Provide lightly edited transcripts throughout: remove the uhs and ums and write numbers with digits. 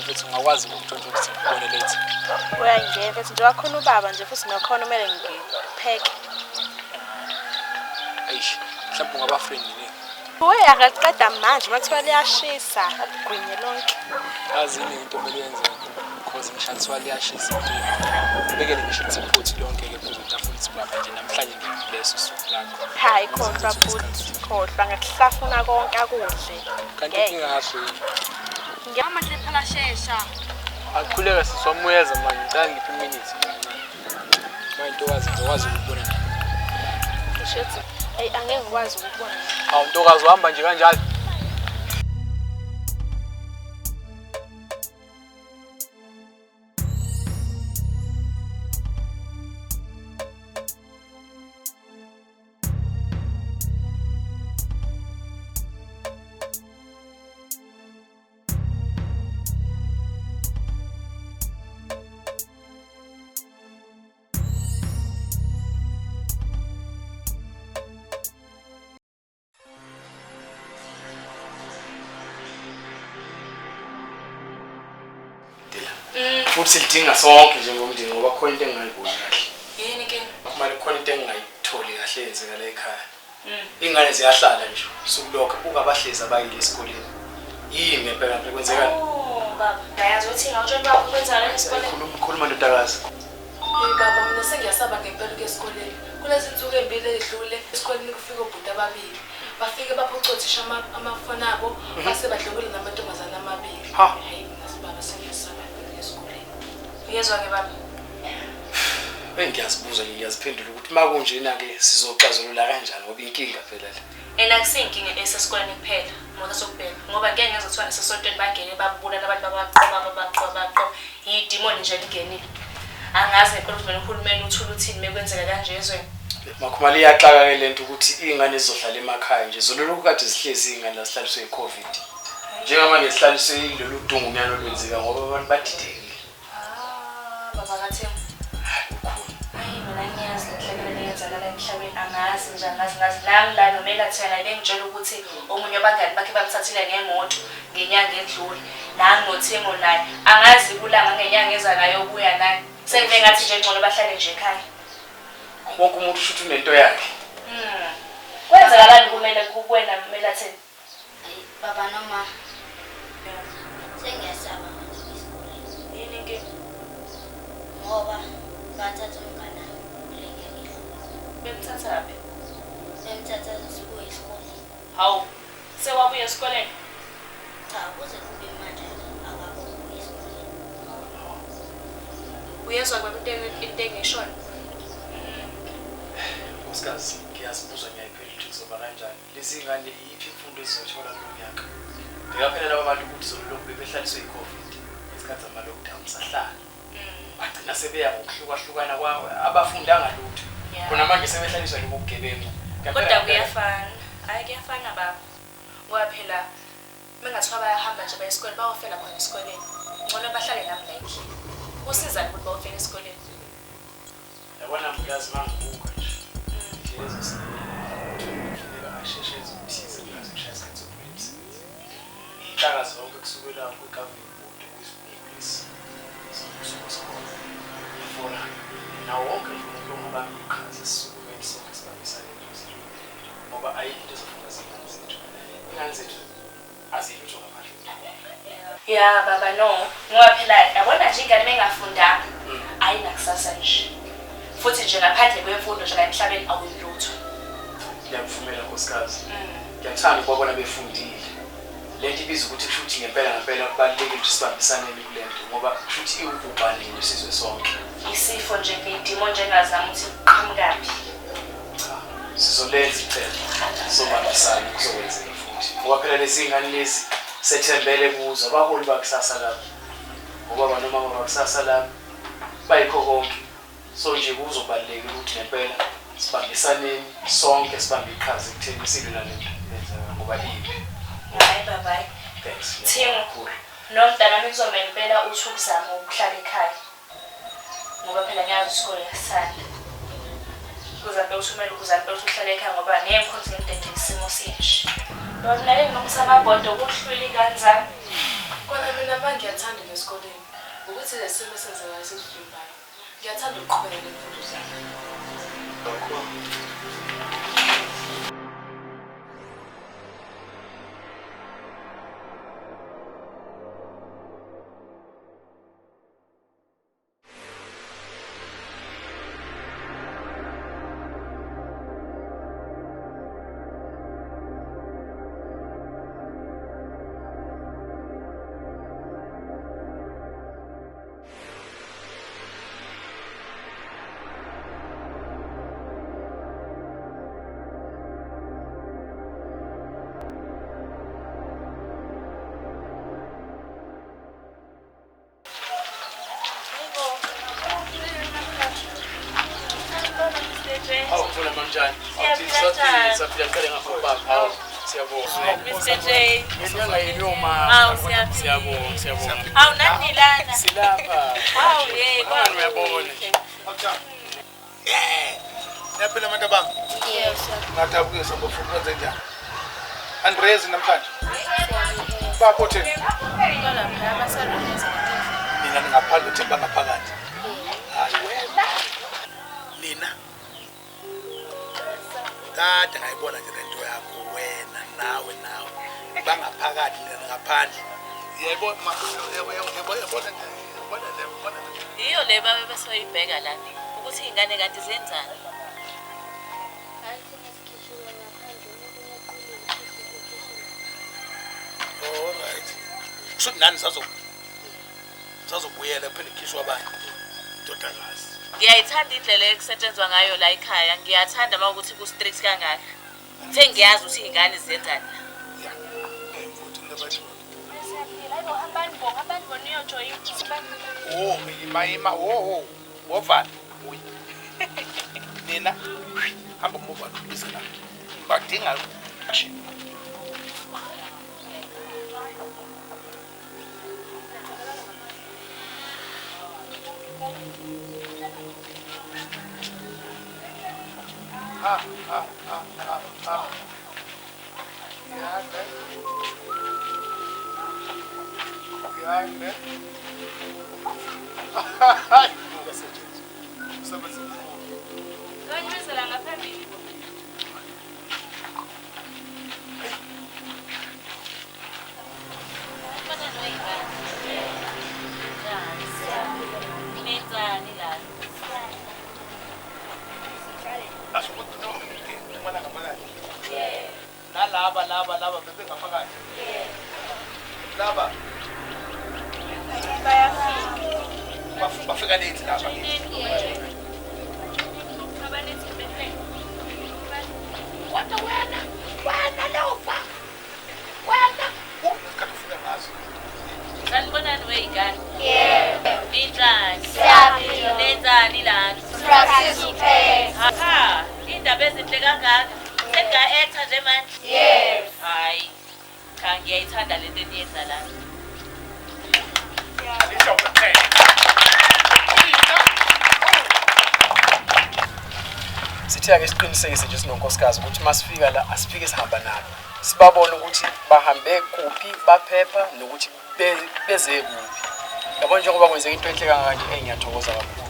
mfethu ngakwazi ukuthola ukuthi ngibone late. Uyangena mfethu nje wakhona ubaba nje futhi nakhona kumele ngipheke. Eish, mhlawumbe ungaba friend yini? Uwe akaqeda manje makuthiwa liyashisa agwinye lonke. Azini into kumele yenze because ngishathiwa liyashisa into. Ubekele ngisho iphuthu lonke ke phezu kwetafula ukuthi baba nje namhlanje ngikuleso suku lakho. Hayi kodwa futhi kodwa ngakuhlafuna konke akudle. Kanti ingaso yini? Ngiyama nje phela shesha. Aqhuleka sisomuyeza manje ngicela ngiphi iminute kancane. Manje ntokazi ukubona. Ngisho hey angeke ngikwazi ukubona. Hawu ntokazi uhamba nje kanjalo. Futhi sidinga sonke njengomndeni ngoba khona into engayiboni kahle. Yini ke? Kumele khona into engayitholi kahle yenzeka la ekhaya. Ingane ziyahlala nje sukulokho ungabahlezi abayile esikoleni. Yini ngempela manje kwenzekani? Oh baba, ngayazi ukuthi ngawutshela baba ukwenza la esikoleni. Khuluma ndodakazi. Baba mina sengiyasaba ngempela ke esikoleni. Kulezi insuku embili edlule esikoleni kufika obhuti ababili. Bafike baphucothisha amafoni abo base badlokule namantombazana amabili. Hayi mina sibaba sengiyasaba esikoleni. Uyezwa ke baba? Ngiyazibuza ngiyaziphendula ukuthi makunjena ke sizoxazulula kanjani ngoba inkinga phela le. Akusinkinga esesikoleni kuphela ngoba sokubheka ngoba ngeke ngezothiwa esesontweni bangene babulala abantu babaqoba yidemon nje lingenile. Angazi ngempela ukuthi mina uhulumeni uthula uthini mekwenzeka kanje ezweni. Makhumalo iyaxaka ke lento ukuthi ingane zizohlala emakhaya nje zololu kade zihlezi ingane la sihlaliswe iCovid. Njengamanje sihlaliswe ilolu dungumyano olwenzeka ngoba abantu badidekile. Baba ngathi angazi nje angazi nami la nomela thena bengitshela ukuthi omunye abangani bakhe bamthathile ngemoto ngenyanga edlule la nginothemo naye angazi kulanga ngenyanga eza nayo kuya naye sengike ngathi nje ngcono bahlale nje ekhaya wonke umuntu ushuthi unento yakhe kwenzakalani kumele kuwena kumela thena baba noma sengiyasaba manje esikoleni yini ke ngoba bathatha umngane bemthatha phi bemthatha sibuye esikoleni hawu sewabuya esikoleni cha kuze kube manje akabuye esikoleni uyezwa into engishona uskazi ngiyazibuza ngiyayiphendula ukuthi kuzoba kanjani lezi ngane yiphi imfundo ezizothola kulo nyaka ngiyaphelele laba bantu ukuthi zolokhu bebehlaliswe iCovid esikhathi ama lockdown sahlala bagcina sebeya ngokuhlukahlukana kwawo abafundanga lutho khona manje sebehlaliswa lokugebengu kodwa kuyafana hayi kuyafana baba ngoba phela mengathiwa bayahamba nje bayesikole bawofela khona esikoleni ngcono bahlale nami la ekhaya usiza ukuthi bawofela esikoleni yabona mngazi mangibuka nje lezo sifika asheshe ezithize ngazo kushayisa isikhathi inhlaka zonke kusukela kwigovernment board kuyisipolice sokusikole ifona nawo wonke umuntu ongabamba iqhaza sisukumeni sonke sibambisane nje ngoba ayikho into ezofuna zingane zethu ingane zethu azilutho ngaphandle ya baba no ngoba phela yabona nje ingane mengafundanga ayinakusasa nje futhi nje ngaphandle kwemfundo nje la emhlabeni awuyilutho ngiyakuvumela nkosikazi ngiyathanda ukubona befundile lento ibiza ukuthi futhi ngempela kubalulekile ukuthi sibambisane kulento ngoba futhi iwubhubhane lesizwe sonke isifo nje ngidimo njengazama ukuthi qhamukaphi sizolenza icebo sobambisana kuzokwenzeka futhi ngoba phela lezi ngane lezi sethembele kuzo abaholi bakusasa lapho ngoba abanomama bakusasa lapho bayikho konke so nje kuzobaluleka ukuthi ngempela sibambisane sonke sibambe iqhaza ekutheni isilwe nalento yenza ngoba ipi hayi baba thanks Thingo nomntana nami kuzomela impela uthi ukuzama ukuhlala ekhaya ngoba phela ngiyazi isikole yasala kuzambe uthumela ukuzambe uhlala ekhaya ngoba ngeke ngikhonze ngidede isimo sinje Lona ngomsamabhodo kuhlwili kanzani Kona mina manje ngiyathanda nesikoleni. Ukuthi lesimo senzekayo sesivimbayo. Ngiyathanda ukuqhubeka nemfundo zami. Andrezi namhlanje. Bapho thina. Mina ngaphandle uthemba ngaphakathi. Hayi wena. Nina. Kade ngayibona nje lento yakho wena nawe. Bangaphakathi nina ngaphandle. Yayibona yabona. Iyo le babe besoyibheka la ukuthi ingane kanti zenzani. All right. Should nani sazobuyela phela ikhishwa abanye. Ndodakazi. Ngiyayithanda indlela ekusetshenzwa ngayo la ekhaya. Ngiyathanda mawukuthi ku strict kangaka. Uthe ngiyazi ukuthi ingane zenzani. Yeah. Ngimfuthi nabathi. Abantu boniyojoyina. Oh, ima. Oh. Wovana. Uyi. Nina. Hamba mova kubisa la. Badinga action. Ah. Yeah, man. Laba bebe ngaphakathi. Laba. Bafika late laba. Wena lova. Wena. Usikafuna ngazo. Sanibonani weyingane? Yeah. Inhlanje. Siyaphila. Lenzani lana? Practice uphela. Aha, indaba ezinhle kangaka. Senga-actor nje manje? Yes. Hayi. Cha ngiyayithanda lento eniyenza lana. Alisha uphela. Sithi ake siqinisekise nje sinonkosikazi ukuthi masifika la asifike sihamba nabo. Sibabone ukuthi bahambe kuphi, baphepha nokuthi beze kuphi. Yabona njengoba kwenzeka into enhle kangaka nje engiyathokoza kakhulu.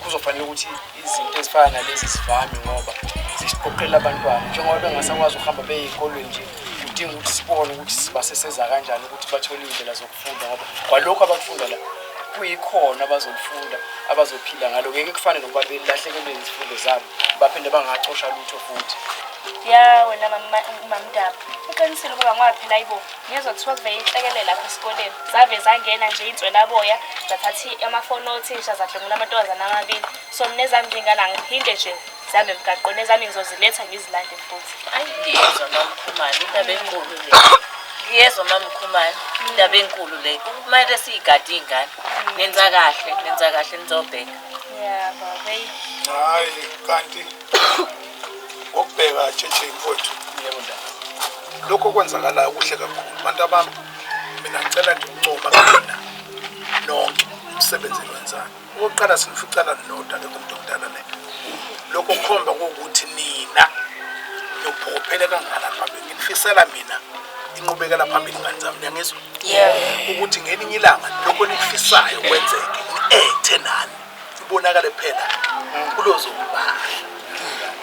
Kuzofanele ukuthi izinto ezifana nalezi sivame ngoba zisiqoqela abantwana. Njengoba bengasakwazi ukuhamba beyikolweni nje, udinga ukuthi sibone ukuthi sibaseseza kanjani ukuthi bathole indlela zokufunda ngoba kwalokho abakufunda la kuyikhona abazolifunda abazophila ngalo. Ngeke kufane nokuba belahlekelwe izifundo zabo baphinde bangacosha lutho futhi. Ya wena mamdaba. Uqinisile ukuba ngoba phela ayibo ngezwe kuthiwa kube inhlekelele lapha esikoleni. Zave zangena nje inswela boya zathathi amafoni othisha zadlengula amantombazana amabili. So nezami ngingana ngiphinde nje zami emgaqweni ezami ngizoziletha ngizilande futhi. Ayiyezwa mamkhumalo indaba enkulu le. Ngiyezwa mamkhumalo indaba enkulu le. Kumele siyigade ingane. Nenza kahle nizobheka. Yeah babe. Hayi kanti ukubheka cheche imfowethu. Yebo ndaba. Lokho kwenzakala kuhle kakhulu. Abantu abami mina ngicela nje ukuncoma mina nonke umsebenzi wenzani. Oqala sinificana nodwa lemuntu omdala le. Lokho kukhomba ukuthi nina nophophele kangaka lapha ngifisela mina inqubekela phambili ngani zami ngiyangizwa ukuthi ngelinye ilanga lokho nikufisayo kwenzeke ethe nani ibonakale phela kulozokubala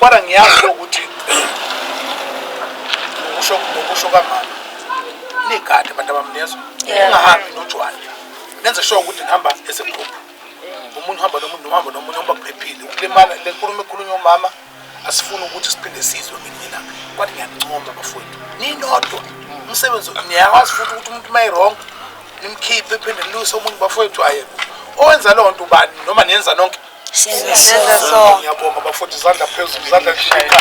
kodwa ngiyazi ukuthi ukusho kamama nigade abantu abamnezwe ungahambi noJohn nenze sure ukuthi ngihamba esegroup umuntu uhamba nomunye uba kuphephile ukulemala lenkulumo ekhulunywa umama asifuna ukuthi siphinde sizwe ngelinye ilanga kodwa ngiyancoma bafowethu ninodwa umsebenzi niyakwazi futhi ukuthi umuntu mayirong nimkhiphe phinde niluse umuntu bafowethu aye owenza lo nto ubani noma niyenza nonke Senza so. ngiyabonga bafowethu izandla phezulu izandla zishaya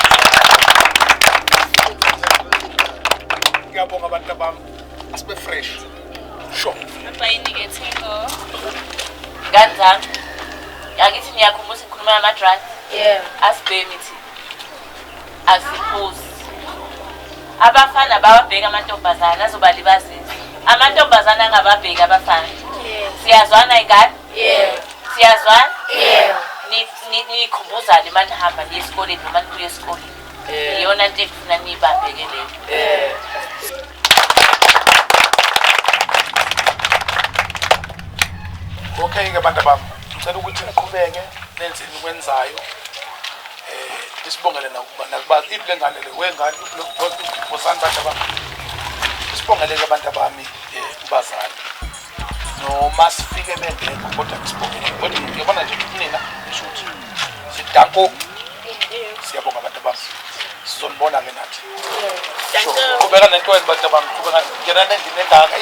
ngiyabonga abantu bami asibe fresh sure Bayinike thengo. Ngani Yakithi niyakhumbula ukukhuluma ama-drugs? Asibhemi thi. Asiphuzi. Abafana bawabheka amantombazana azobalibazisa. Amantombazana angababheki abafana. Siyazwana ingane? Siyazwana? Nikhumbuzane uma nihamba niye esikoleni noma nibuye esikoleni. Iyona nto efuna niyibambeke leyo. Okay ke bantu bami ngicela ukuthi niqhubeke nenze nikwenzayo isibongele nakubazi ible ngane le wengane ubosani bantu bami isibongele ke abantu bami kubazali noma sifike bengekho kodwa isibongele kodwa ngiyabona nje kunina ngisho ukuthi sidanko siyabonga abantu bami sizonibona ke nathi qhubeka nento wena bantu bami qhubeka ngena nendini engaka